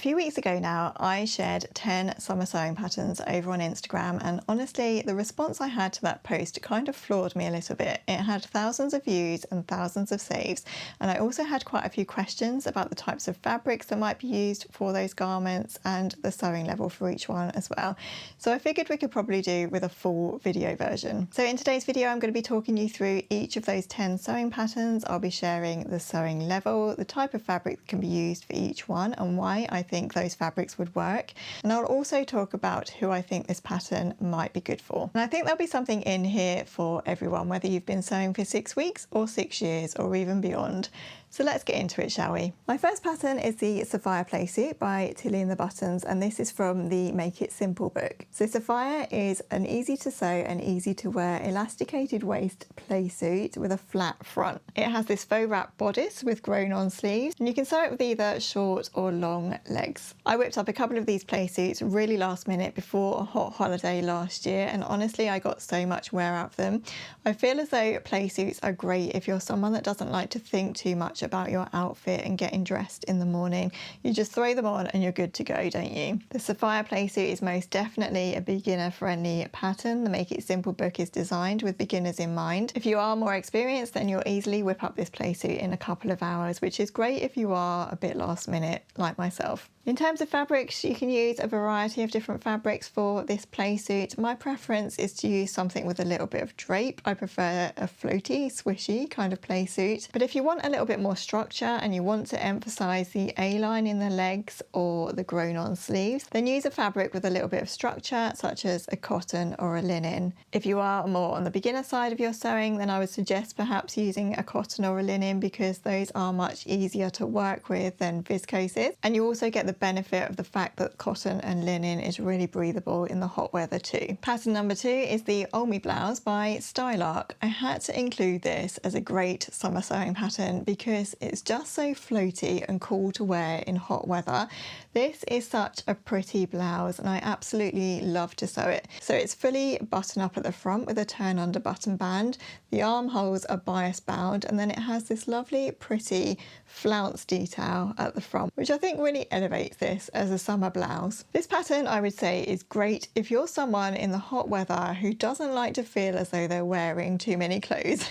few weeks ago now, I shared 10 summer sewing patterns over on Instagram, and honestly, the response I had to that post kind of floored me a little bit. It had thousands of views and thousands of saves, and I also had quite a few questions about the types of fabrics that might be used for those garments and the sewing level for each one as well. So I figured we could probably do with a full video version. So in today's video, I'm going to be talking you through each of those 10 sewing patterns. I'll be sharing the sewing level, the type of fabric that can be used for each one, and why I think those fabrics would work. And I'll also talk about who I think this pattern might be good for. And I think there'll be something in here for everyone, whether you've been sewing for 6 weeks or 6 years or even beyond. So let's get into it, shall we? My first pattern is the Safiya playsuit by Tilly and the Buttons, and this is from the Make It Simple book. So Safiya is an easy to sew and easy to wear elasticated waist playsuit with a flat front. It has this faux wrap bodice with grown on sleeves, and you can sew it with either short or long legs. I whipped up a couple of these playsuits really last minute before a hot holiday last year, and honestly I got so much wear out of them. I feel as though playsuits are great if you're someone that doesn't like to think too much about your outfit and getting dressed in the morning. You just throw them on and you're good to go, don't you? The Safiya playsuit is most definitely a beginner friendly pattern. The Make It Simple book is designed with beginners in mind. If you are more experienced, then you'll easily whip up this playsuit in a couple of hours, which is great if you are a bit last minute like myself. In terms of fabrics, you can use a variety of different fabrics for this playsuit. My preference is to use something with a little bit of drape. I prefer a floaty, swishy kind of playsuit. But if you want a little bit more structure and you want to emphasize the A-line in the legs or the grown-on sleeves, then use a fabric with a little bit of structure, such as a cotton or a linen. If you are more on the beginner side of your sewing, then I would suggest perhaps using a cotton or a linen, because those are much easier to work with than viscoses. And you also get the benefit of the fact that cotton and linen is really breathable in the hot weather too. Pattern number 2 is the Olmi blouse by Stylark. I had to include this as a great summer sewing pattern because it's just so floaty and cool to wear in hot weather. This is such a pretty blouse and I absolutely love to sew it. So it's fully button up at the front with a turn under button band. The armholes are bias bound, and then it has this lovely pretty flounce detail at the front, which I think really elevates this as a summer blouse. This pattern, I would say, is great if you're someone in the hot weather who doesn't like to feel as though they're wearing too many clothes.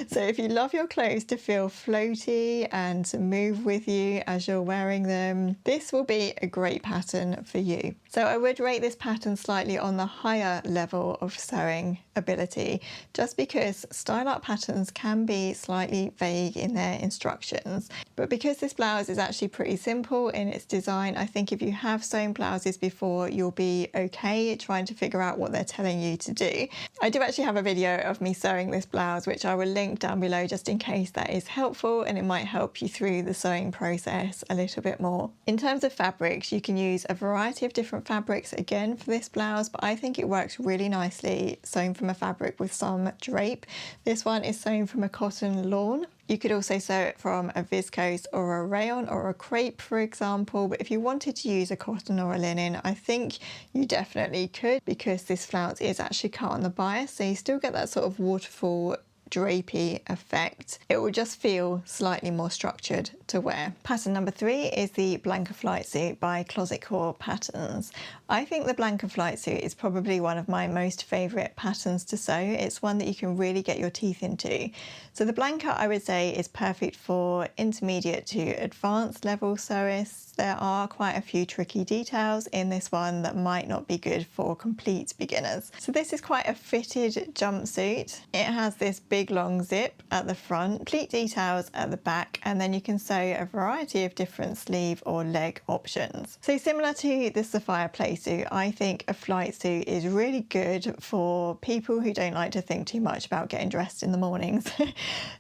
So if you love your clothes to feel floaty and to move with you as you're wearing them, this will be a great pattern for you. So I would rate this pattern slightly on the higher level of sewing ability, just because Stylark patterns can be slightly vague in their instructions. But because this blouse is actually pretty simple in its design, I think if you have sewn blouses before, you'll be okay trying to figure out what they're telling you to do. I do actually have a video of me sewing this blouse, which I will link down below just in case that is helpful, and it might help you through the sewing process a little bit more. In terms of fabrics, you can use a variety of different fabrics again for this blouse, but I think it works really nicely sewn from a fabric with some drape. This one is sewn from a cotton lawn. You could also sew it from a viscose or a rayon or a crepe, for example, but if you wanted to use a cotton or a linen, I think you definitely could, because this flounce is actually cut on the bias, so you still get that sort of waterfall drapey effect. It will just feel slightly more structured to wear. Pattern number 3 is the Blanca flight suit by Closet Core Patterns. I think the Blanca flight suit is probably one of my most favourite patterns to sew. It's one that you can really get your teeth into. So the Blanca, I would say, is perfect for intermediate to advanced level sewists. There are quite a few tricky details in this one that might not be good for complete beginners. So this is quite a fitted jumpsuit. It has this big long zip at the front, pleat details at the back, and then you can sew a variety of different sleeve or leg options. So similar to the Safiya playsuit, I think a flight suit is really good for people who don't like to think too much about getting dressed in the mornings.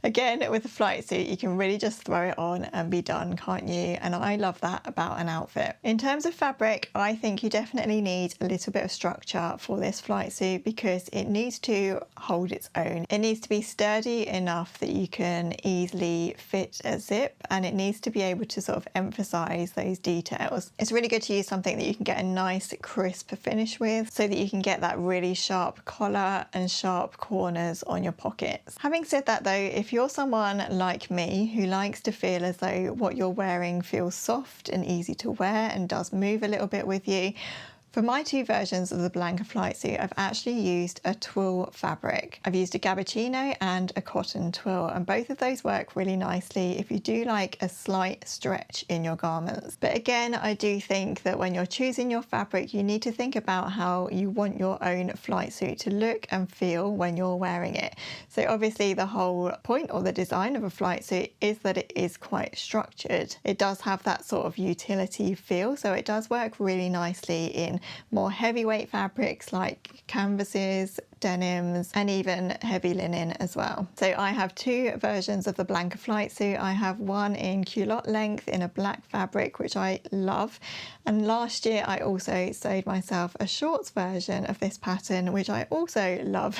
Again, with a flight suit, you can really just throw it on and be done, can't you? And I love that about an outfit. In terms of fabric, I think you definitely need a little bit of structure for this flight suit because it needs to hold its own. It needs to be sturdy enough that you can easily fit a zip, and it needs to be able to sort of emphasize those details. It's really good to use something that you can get a nice crisp finish with, so that you can get that really sharp collar and sharp corners on your pockets. Having said that though, if you're someone like me who likes to feel as though what you're wearing feels soft and easy to wear and does move a little bit with you, for my two versions of the Blanca flight suit, I've actually used a twill fabric. I've used a gabardino and a cotton twill, and both of those work really nicely if you do like a slight stretch in your garments. But again, I do think that when you're choosing your fabric, you need to think about how you want your own flight suit to look and feel when you're wearing it. So obviously the whole point or the design of a flight suit is that it is quite structured. It does have that sort of utility feel, so it does work really nicely in more heavyweight fabrics like canvases, denims, and even heavy linen as well. So I have two versions of the Blanca flight suit. I have one in culotte length in a black fabric, which I love, and last year I also sewed myself a shorts version of this pattern, which I also love.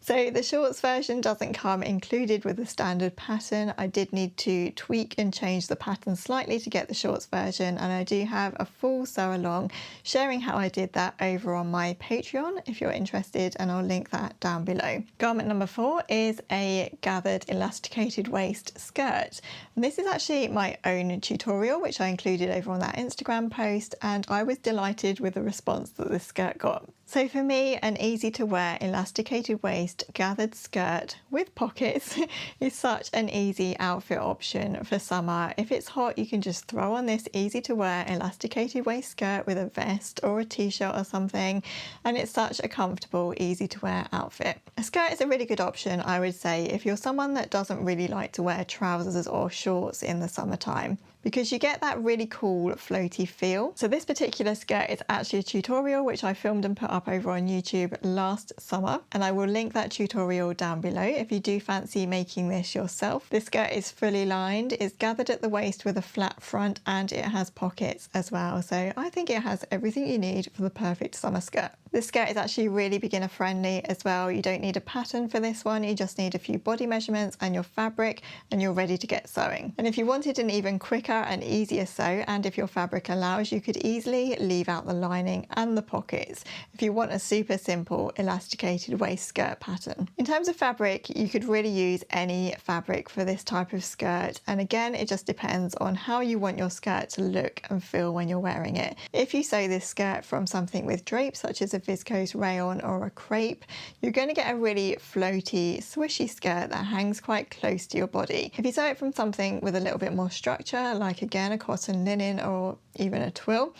So the shorts version doesn't come included with the standard pattern. I did need to tweak and change the pattern slightly to get the shorts version, and I do have a full sew along sharing how I did that over on my Patreon if you're interested, and I'll link that down below. Garment number 4 is a gathered elasticated waist skirt. And this is actually my own tutorial, which I included over on that Instagram post, and I was delighted with the response that this skirt got. So for me, an easy to wear elasticated waist gathered skirt with pockets is such an easy outfit option for summer. If it's hot, you can just throw on this easy to wear elasticated waist skirt with a vest or a t-shirt or something, and it's such a comfortable, easy to wear outfit. A skirt is a really good option, I would say, if you're someone that doesn't really like to wear trousers or shorts in the summertime, because you get that really cool floaty feel. So this particular skirt is actually a tutorial which I filmed and put up over on YouTube last summer, and I will link that tutorial down below if you do fancy making this yourself. This skirt is fully lined, it's gathered at the waist with a flat front, and it has pockets as well. So I think it has everything you need for the perfect summer skirt. This skirt is actually really beginner friendly as well. You don't need a pattern for this one, you just need a few body measurements and your fabric, and you're ready to get sewing. And if you wanted an even quicker and easier sew, and if your fabric allows, you could easily leave out the lining and the pockets if you want a super simple elasticated waist skirt pattern. In terms of fabric, you could really use any fabric for this type of skirt, and again, it just depends on how you want your skirt to look and feel when you're wearing it. If you sew this skirt from something with drape, such as a viscose rayon or a crepe, you're going to get a really floaty, swishy skirt that hangs quite close to your body. If you sew it from something with a little bit more structure, like again a cotton linen or even a twill,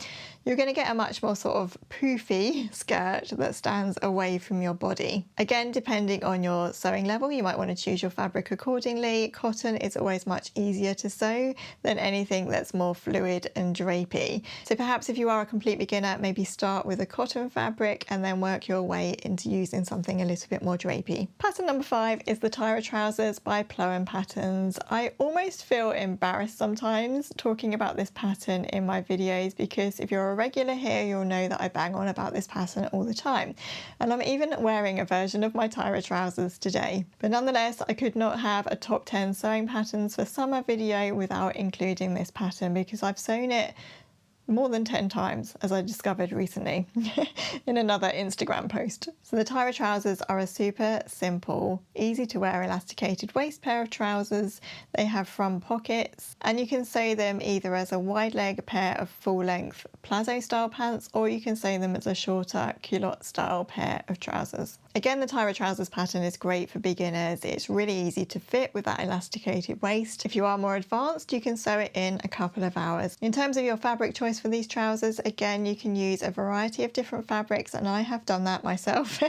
you're going to get a much more sort of poofy skirt that stands away from your body. Again, depending on your sewing level, you might want to choose your fabric accordingly. Cotton is always much easier to sew than anything that's more fluid and drapey. So perhaps if you are a complete beginner, maybe start with a cotton fabric and then work your way into using something a little bit more drapey. Pattern number 5 is the Tyra trousers by Plow & Patterns. I almost feel embarrassed sometimes talking about this pattern in my videos, because if you're a regular here, you'll know that I bang on about this pattern all the time, and I'm even wearing a version of my Tyra trousers today. But nonetheless, I could not have a top 10 sewing patterns for summer video without including this pattern, because I've sewn it more than 10 times, as I discovered recently in another Instagram post. So the Tyra trousers are a super simple, easy to wear elasticated waist pair of trousers. They have front pockets, and you can sew them either as a wide leg pair of full length plazo style pants, or you can sew them as a shorter culotte style pair of trousers. Again, the Tyra trousers pattern is great for beginners. It's really easy to fit with that elasticated waist. If you are more advanced, you can sew it in a couple of hours. In terms of your fabric choice for these trousers, again, you can use a variety of different fabrics, and I have done that myself.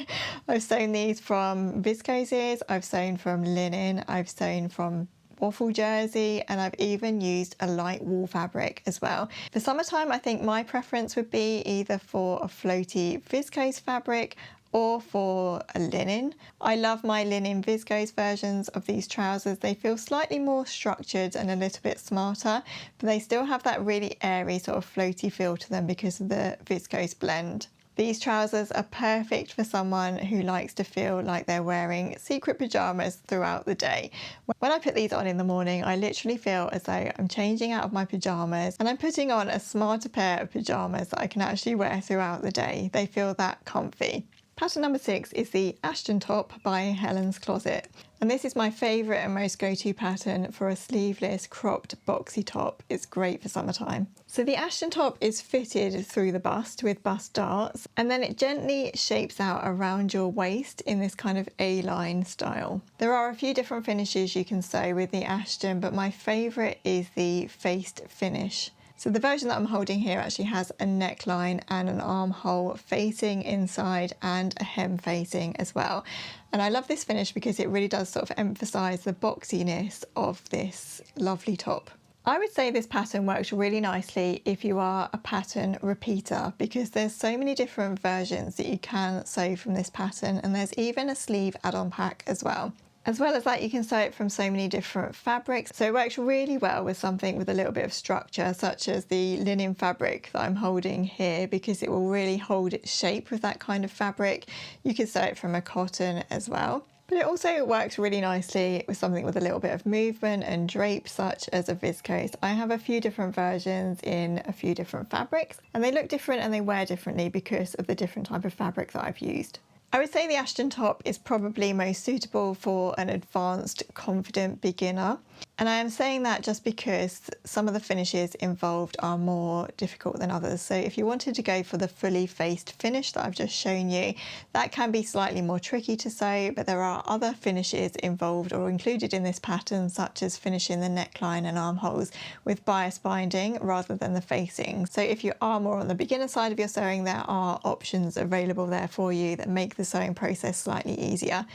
I've sewn these from viscoses, I've sewn from linen, I've sewn from waffle jersey, and I've even used a light wool fabric as well. For summertime, I think my preference would be either for a floaty viscose fabric or for a linen. I love my linen viscose versions of these trousers. They feel slightly more structured and a little bit smarter, but they still have that really airy sort of floaty feel to them because of the viscose blend. These trousers are perfect for someone who likes to feel like they're wearing secret pajamas throughout the day. When I put these on in the morning, I literally feel as though I'm changing out of my pajamas and I'm putting on a smarter pair of pajamas that I can actually wear throughout the day. They feel that comfy. Pattern number 6 is the Ashton top by Helen's Closet. And this is my favourite and most go-to pattern for a sleeveless cropped boxy top. It's great for summertime. So the Ashton top is fitted through the bust with bust darts, and then it gently shapes out around your waist in this kind of A-line style. There are a few different finishes you can sew with the Ashton, but my favourite is the faced finish. So the version that I'm holding here actually has a neckline and an armhole facing inside and a hem facing as well. And I love this finish because it really does sort of emphasise the boxiness of this lovely top. I would say this pattern works really nicely if you are a pattern repeater, because there's so many different versions that you can sew from this pattern, and there's even a sleeve add-on pack as well. As well as that, you can sew it from so many different fabrics, so it works really well with something with a little bit of structure, such as the linen fabric that I'm holding here, because it will really hold its shape with that kind of fabric. You could sew it from a cotton as well. But it also works really nicely with something with a little bit of movement and drape, such as a viscose. I have a few different versions in a few different fabrics, and they look different and they wear differently because of the different type of fabric that I've used. I would say the Ashton top is probably most suitable for an advanced, confident beginner. And I am saying that just because some of the finishes involved are more difficult than others. So if you wanted to go for the fully faced finish that I've just shown you, that can be slightly more tricky to sew, but there are other finishes involved or included in this pattern, such as finishing the neckline and armholes with bias binding rather than the facing. So if you are more on the beginner side of your sewing, there are options available there for you that make the sewing process slightly easier.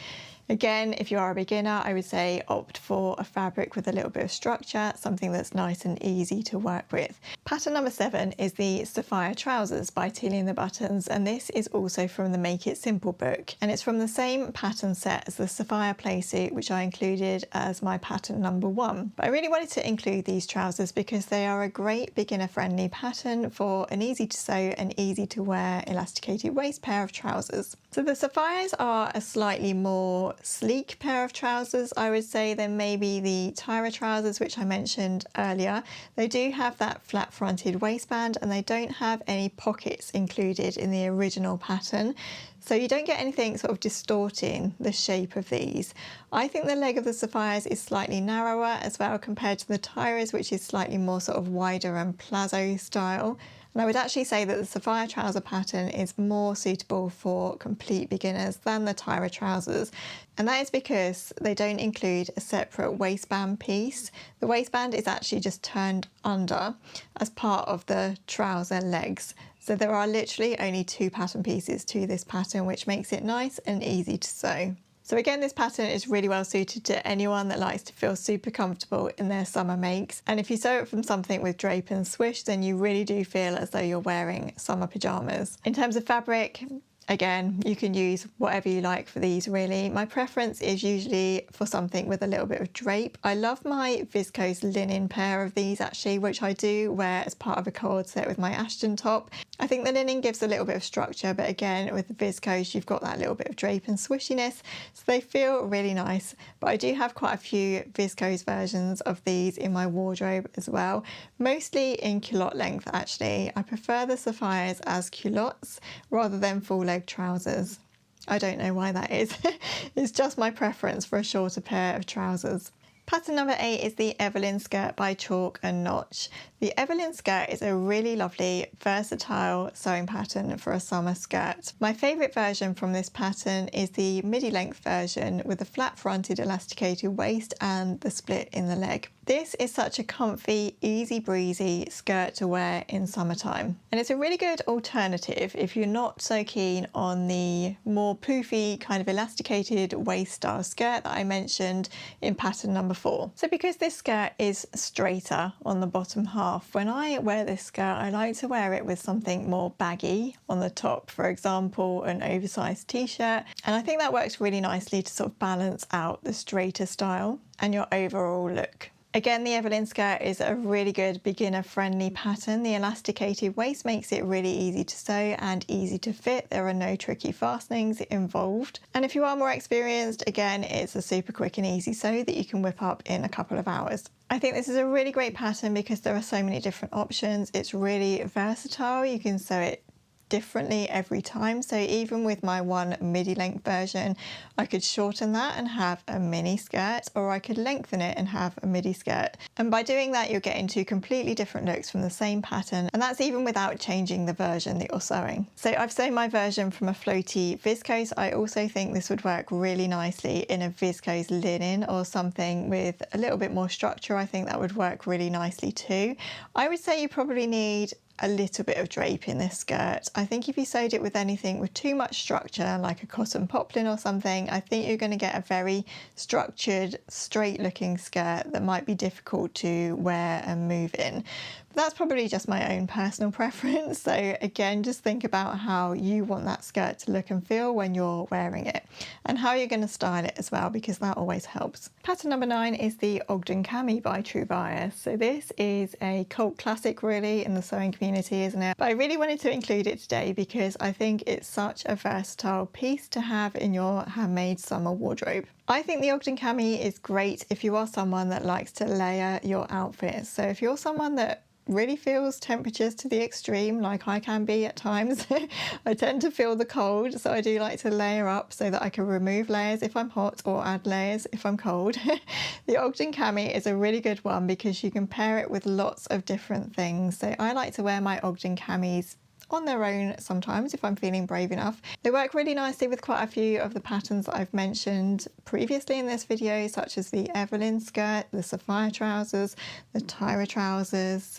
Again, if you are a beginner, I would say opt for a fabric with a little bit of structure, something that's nice and easy to work with. Pattern number 7 is the Safiya trousers by Tilly and the Buttons, and this is also from the Make It Simple book, and it's from the same pattern set as the Safiya playsuit, which I included as my pattern number 1. But I really wanted to include these trousers because they are a great beginner-friendly pattern for an easy to sew and easy to wear elasticated waist pair of trousers. So the Safiyas are a slightly more sleek pair of trousers, I would say, than maybe the Tyra trousers, which I mentioned earlier. They do have that flat fronted waistband and they don't have any pockets included in the original pattern. So you don't get anything sort of distorting the shape of these. I think the leg of the Safiyas is slightly narrower as well compared to the Tyras, which is slightly more sort of wider and plazo style. And I would actually say that the Safiya trouser pattern is more suitable for complete beginners than the Tyra trousers. And that is because they don't include a separate waistband piece. The waistband is actually just turned under as part of the trouser legs. So there are literally only 2 pattern pieces to this pattern, which makes it nice and easy to sew. So again, this pattern is really well suited to anyone that likes to feel super comfortable in their summer makes. And if you sew it from something with drape and swish, then you really do feel as though you're wearing summer pajamas. In terms of fabric, again, you can use whatever you like for these really. My preference is usually for something with a little bit of drape. I love my viscose linen pair of these actually, which I do wear as part of a cord set with my Ashton top. I think the linen gives a little bit of structure, but again, with the viscose, you've got that little bit of drape and swishiness, so they feel really nice. But I do have quite a few viscose versions of these in my wardrobe as well, mostly in culotte length actually. I prefer the Safiyas as culottes rather than full leg trousers. I don't know why that is. It's just my preference for a shorter pair of trousers. Pattern number 8 is the Evelyn skirt by Chalk and Notch. The Evelyn skirt is a really lovely, versatile sewing pattern for a summer skirt. My favourite version from this pattern is the midi length version with the flat fronted elasticated waist and the split in the leg. This is such a comfy, easy breezy skirt to wear in summertime. And it's a really good alternative if you're not so keen on the more poofy kind of elasticated waist style skirt that I mentioned in pattern number 4. So because this skirt is straighter on the bottom half, when I wear this skirt, I like to wear it with something more baggy on the top, for example, an oversized t-shirt. And I think that works really nicely to sort of balance out the straighter style and your overall look. Again, the Evelyn skirt is a really good beginner-friendly pattern. The elasticated waist makes it really easy to sew and easy to fit. There are no tricky fastenings involved. And if you are more experienced, again, it's a super quick and easy sew that you can whip up in a couple of hours. I think this is a really great pattern because there are so many different options. It's really versatile. You can sew it differently every time. So even with my one midi length version, I could shorten that and have a mini skirt, or I could lengthen it and have a midi skirt. And by doing that, you're getting two completely different looks from the same pattern. And that's even without changing the version that you're sewing. So I've sewn my version from a floaty viscose. I also think this would work really nicely in a viscose linen or something with a little bit more structure. I think that would work really nicely too. I would say you probably need a little bit of drape in this skirt. I think if you sewed it with anything with too much structure, like a cotton poplin or something, I think you're going to get a very structured, straight looking skirt that might be difficult to wear and move in. But that's probably just my own personal preference. So again, just think about how you want that skirt to look and feel when you're wearing it, and how you're going to style it as well, because that always helps. Pattern number 9 is the Ogden Cami by True Bias. So this is a cult classic really in the sewing community, isn't it? But I really wanted to include it today because I think it's such a versatile piece to have in your handmade summer wardrobe. I think the Ogden Cami is great if you are someone that likes to layer your outfits. So if you're someone that really feels temperatures to the extreme, like I can be at times. I tend to feel the cold, so I do like to layer up so that I can remove layers if I'm hot or add layers if I'm cold. The Ogden Cami is a really good one because you can pair it with lots of different things. So I like to wear my Ogden Camis on their own sometimes if I'm feeling brave enough. They work really nicely with quite a few of the patterns that I've mentioned previously in this video, such as the Evelyn skirt, the Safiya trousers, the Tyra trousers.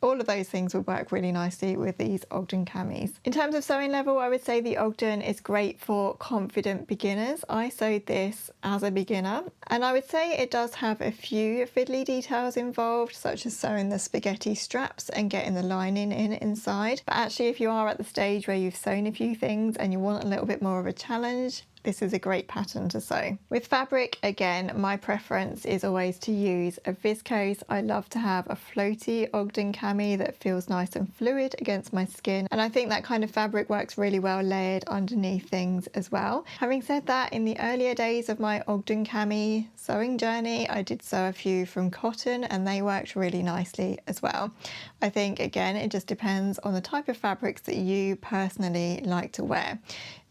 All of those things would work really nicely with these Ogden Camis. In terms of sewing level, I would say the Ogden is great for confident beginners. I sewed this as a beginner, and I would say it does have a few fiddly details involved, such as sewing the spaghetti straps and getting the lining in inside. But actually, if you are at the stage where you've sewn a few things and you want a little bit more of a challenge, this is a great pattern to sew. With fabric, again, my preference is always to use a viscose. I love to have a floaty Ogden Cami that feels nice and fluid against my skin. And I think that kind of fabric works really well layered underneath things as well. Having said that, in the earlier days of my Ogden Cami sewing journey, I did sew a few from cotton and they worked really nicely as well. I think, again, it just depends on the type of fabrics that you personally like to wear.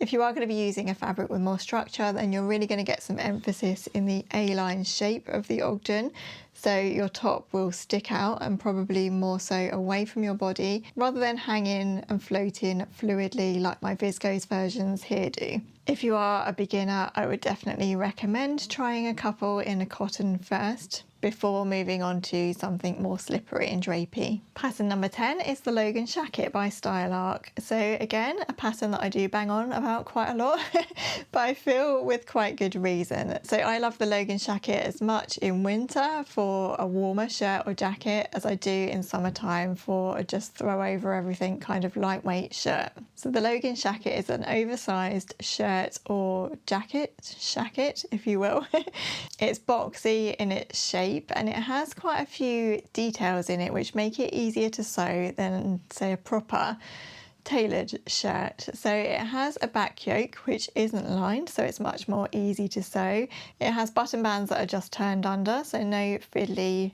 If you are going to be using a fabric with more structure, then you're really going to get some emphasis in the A-line shape of the Ogden. So your top will stick out and probably more so away from your body rather than hanging and floating fluidly like my viscose versions here do. If you are a beginner, I would definitely recommend trying a couple in a cotton first before moving on to something more slippery and drapey. Pattern number 10 is the Logan shacket by Style Arc. So again, a pattern that I do bang on about quite a lot, but I feel with quite good reason. So I love the Logan shacket as much in winter for a warmer shirt or jacket as I do in summertime for a just throw over everything kind of lightweight shirt. So the Logan shacket is an oversized shirt or jacket, shacket if you will. It's boxy in its shape and it has quite a few details in it which make it easier to sew than, say, a proper tailored shirt. So it has a back yoke which isn't lined, so it's much more easy to sew. It has button bands that are just turned under, so no fiddly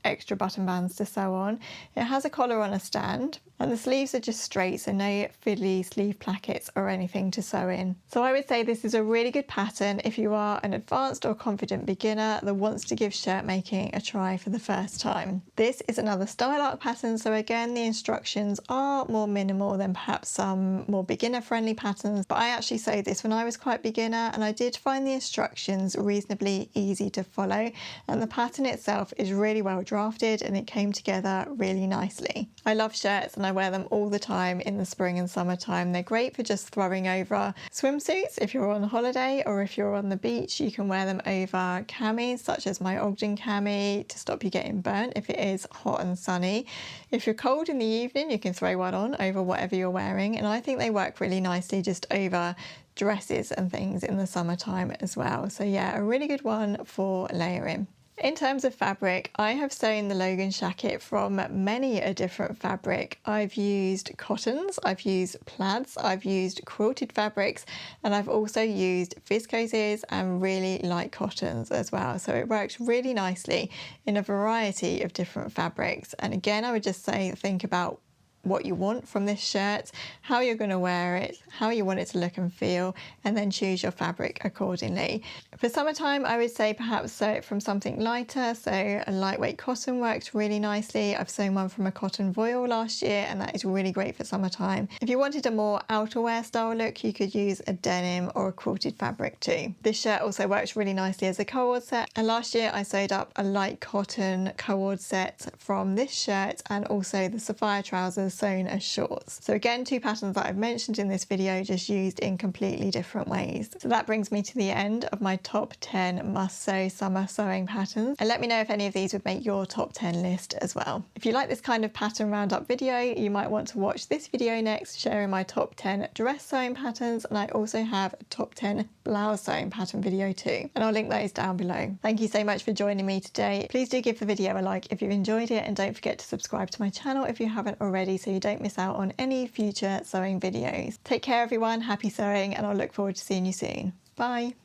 extra button bands to sew on. It has a collar on a stand and the sleeves are just straight, so no fiddly sleeve plackets or anything to sew in. So I would say this is a really good pattern if you are an advanced or confident beginner that wants to give shirt making a try for the first time. This is another Style Arc pattern, so again the instructions are more minimal than perhaps some more beginner friendly patterns, but I actually sewed this when I was quite beginner and I did find the instructions reasonably easy to follow, and the pattern itself is really well drafted and it came together really nicely. I love shirts and I wear them all the time in the spring and summertime. They're great for just throwing over swimsuits if you're on holiday, or if you're on the beach you can wear them over camis such as my Ogden Cami to stop you getting burnt if it is hot and sunny. If you're cold in the evening you can throw one on over whatever you're wearing, and I think they work really nicely just over dresses and things in the summertime as well. So yeah, a really good one for layering. In terms of fabric, I have sewn the Logan shacket from many a different fabric. I've used cottons, I've used plaids, I've used quilted fabrics, and I've also used viscoses and really light cottons as well. So it works really nicely in a variety of different fabrics. And again, I would just say, think about what you want from this shirt, how you're going to wear it, how you want it to look and feel, and then choose your fabric accordingly. For summertime, I would say perhaps sew it from something lighter, so a lightweight cotton works really nicely. I've sewn one from a cotton voile last year, and that is really great for summertime. If you wanted a more outerwear style look, you could use a denim or a quilted fabric too. This shirt also works really nicely as a cord set, and last year I sewed up a light cotton cord set from this shirt and also the Safiya trousers sewn as shorts. So again, two patterns that I've mentioned in this video, just used in completely different ways. So that brings me to the end of my top 10 must sew summer sewing patterns, and let me know if any of these would make your top 10 list as well. If you like this kind of pattern roundup video, you might want to watch this video next, sharing my top 10 dress sewing patterns, and I also have a top 10 blouse sewing pattern video too, and I'll link those down below. Thank you so much for joining me today. Please do give the video a like if you've enjoyed it, and don't forget to subscribe to my channel if you haven't already, so you don't miss out on any future sewing videos. Take care everyone, happy sewing, and I'll look forward to seeing you soon. Bye!